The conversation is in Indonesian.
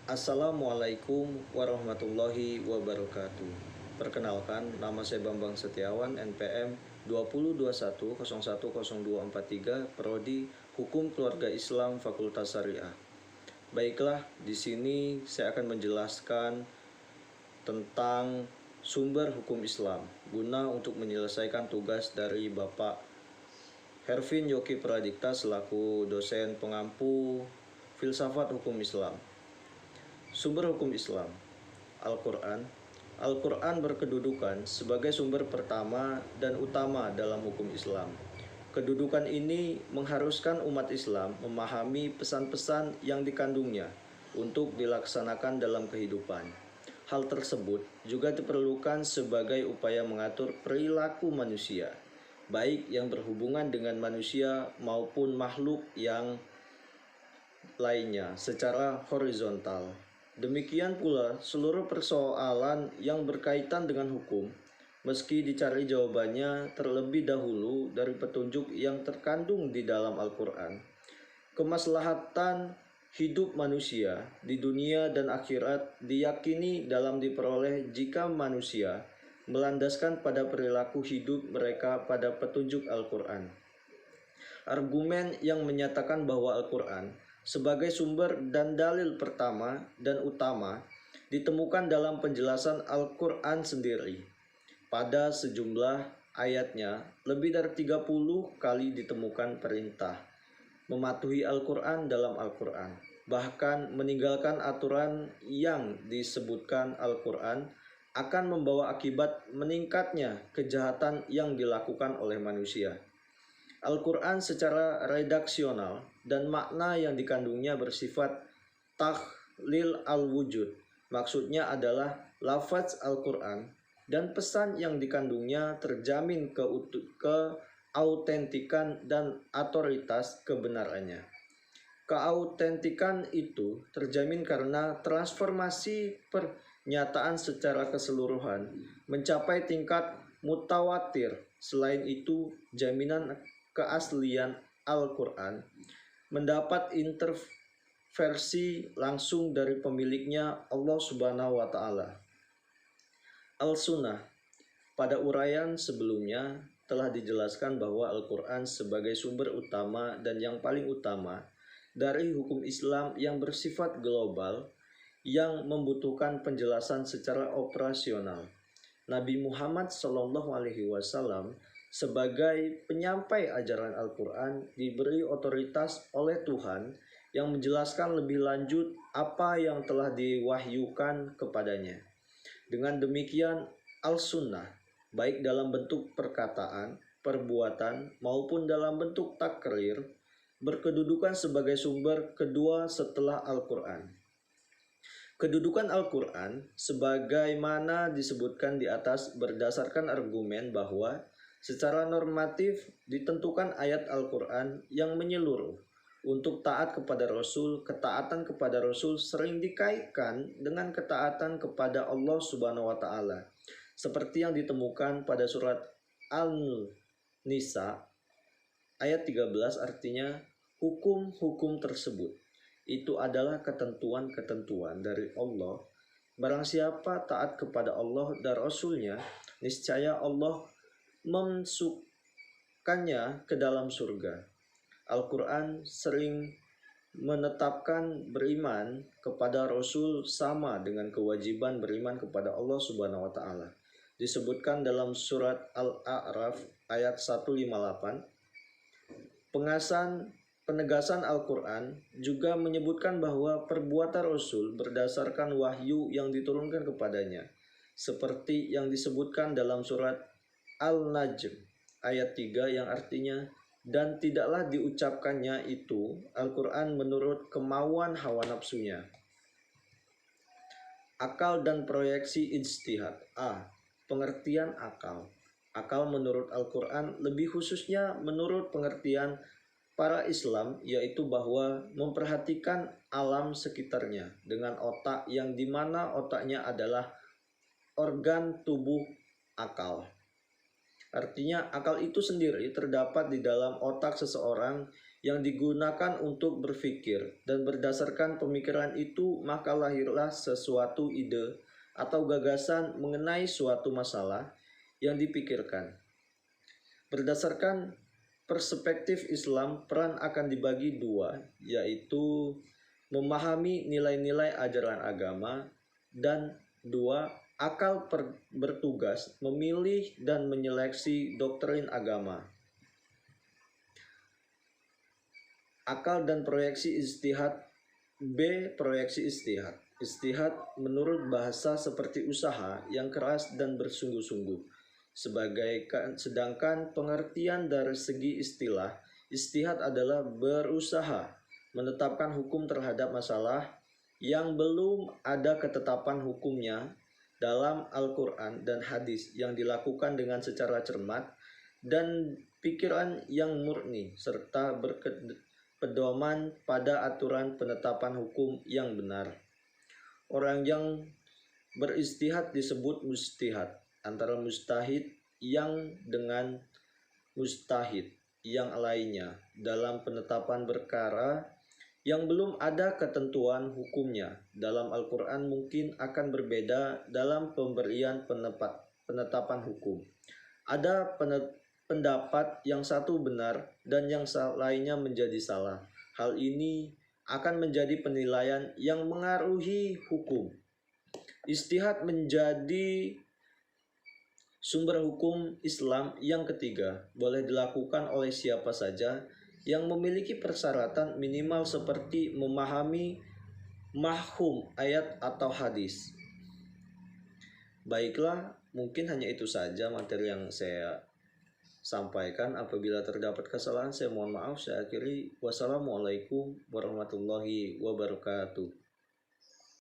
Assalamualaikum warahmatullahi wabarakatuh. Perkenalkan, nama saya Bambang Setiawan, NPM 2021010243, Prodi Hukum Keluarga Islam Fakultas Syariah. Baiklah, di sini saya akan menjelaskan tentang sumber hukum Islam guna untuk menyelesaikan tugas dari Bapak Hervin Yoki Pradikta selaku dosen pengampu Filsafat Hukum Islam. Sumber hukum Islam, Al-Quran. Al-Quran berkedudukan sebagai sumber pertama dan utama dalam hukum Islam. Kedudukan ini mengharuskan umat Islam memahami pesan-pesan yang dikandungnya untuk dilaksanakan dalam kehidupan. Hal tersebut juga diperlukan sebagai upaya mengatur perilaku manusia, baik yang berhubungan dengan manusia maupun makhluk yang lainnya secara horizontal. Demikian pula seluruh persoalan yang berkaitan dengan hukum, meski dicari jawabannya terlebih dahulu dari petunjuk yang terkandung di dalam Al-Quran. Kemaslahatan hidup manusia di dunia dan akhirat diyakini dalam diperoleh jika manusia melandaskan pada perilaku hidup mereka pada petunjuk Al-Quran. Argumen yang menyatakan bahwa Al-Quran sebagai sumber dan dalil pertama dan utama ditemukan dalam penjelasan Al-Quran sendiri. Pada sejumlah ayatnya, lebih dari 30 kali ditemukan perintah mematuhi Al-Quran dalam Al-Quran. Bahkan meninggalkan aturan yang disebutkan Al-Quran akan membawa akibat meningkatnya kejahatan yang dilakukan oleh manusia. Al-Quran secara redaksional dan makna yang dikandungnya bersifat tahlil al-wujud. Maksudnya adalah lafaz Al-Quran dan pesan yang dikandungnya terjamin keautentikan dan otoritas kebenarannya. Keautentikan itu terjamin karena transformasi pernyataan secara keseluruhan mencapai tingkat mutawatir. Selain itu, jaminan keaslian Al-Quran mendapat intervensi langsung dari pemiliknya, Allah Subhanahu wa Ta'ala. Al-Sunnah. Pada uraian sebelumnya telah dijelaskan bahwa Al-Quran sebagai sumber utama dan yang paling utama dari hukum Islam yang bersifat global yang membutuhkan penjelasan secara operasional. Nabi Muhammad SAW sebagai penyampai ajaran Al-Quran diberi otoritas oleh Tuhan yang menjelaskan lebih lanjut apa yang telah diwahyukan kepadanya. Dengan demikian, Al-Sunnah, baik dalam bentuk perkataan, perbuatan, maupun dalam bentuk takrir, berkedudukan sebagai sumber kedua setelah Al-Quran. Kedudukan Al-Quran sebagaimana disebutkan di atas berdasarkan argumen bahwa secara normatif ditentukan ayat Al-Quran yang menyeluruh. Untuk taat kepada Rasul, ketaatan kepada Rasul sering dikaitkan dengan ketaatan kepada Allah Subhanahu wa Ta'ala, seperti yang ditemukan pada surat Al-Nisa ayat 13, artinya hukum-hukum tersebut itu adalah ketentuan-ketentuan dari Allah. Barang siapa taat kepada Allah dan Rasulnya, niscaya Allah memasukkannya ke dalam surga. Al-Quran sering menetapkan beriman kepada Rasul sama dengan kewajiban beriman kepada Allah Subhanahu wa Ta'ala. Disebutkan dalam surat Al-A'raf ayat 158. Penegasan Al-Quran juga menyebutkan bahwa perbuatan Rasul berdasarkan wahyu yang diturunkan kepadanya, seperti yang disebutkan dalam surat Al-Najm ayat 3 yang artinya, dan tidaklah diucapkannya itu Al-Quran menurut kemauan hawa nafsunya. Akal dan proyeksi ijtihad. Pengertian akal. Akal menurut Al-Quran lebih khususnya menurut pengertian para Islam, yaitu bahwa memperhatikan alam sekitarnya dengan otak yang dimana otaknya adalah organ tubuh akal. Artinya akal itu sendiri terdapat di dalam otak seseorang yang digunakan untuk berpikir, dan berdasarkan pemikiran itu maka lahirlah sesuatu ide atau gagasan mengenai suatu masalah yang dipikirkan. Berdasarkan perspektif Islam, peran akan dibagi dua, yaitu memahami nilai-nilai ajaran agama, dan dua, akal bertugas memilih dan menyeleksi doktrin agama. Akal dan proyeksi ijtihad. B. Proyeksi ijtihad. Ijtihad menurut bahasa seperti usaha yang keras dan bersungguh-sungguh. Sedangkan pengertian dari segi istilah, ijtihad adalah berusaha menetapkan hukum terhadap masalah yang belum ada ketetapan hukumnya dalam Al-Quran dan hadis, yang dilakukan dengan secara cermat dan pikiran yang murni, serta pedoman pada aturan penetapan hukum yang benar. Orang yang beristihad disebut mustihad, antara mustahid yang dengan mustahid yang lainnya dalam penetapan perkara yang belum ada ketentuan hukumnya. Dalam Al-Quran mungkin akan berbeda dalam pemberian penetapan hukum. Ada pendapat yang satu benar dan yang lainnya menjadi salah. Hal ini akan menjadi penilaian yang mengaruhi hukum. Ijtihad menjadi sumber hukum Islam yang ketiga, boleh dilakukan oleh siapa saja yang memiliki persyaratan minimal seperti memahami mafhum ayat atau hadis. Baiklah, mungkin hanya itu saja materi yang saya sampaikan. Apabila terdapat kesalahan, saya mohon maaf. Saya akhiri. Wassalamualaikum warahmatullahi wabarakatuh.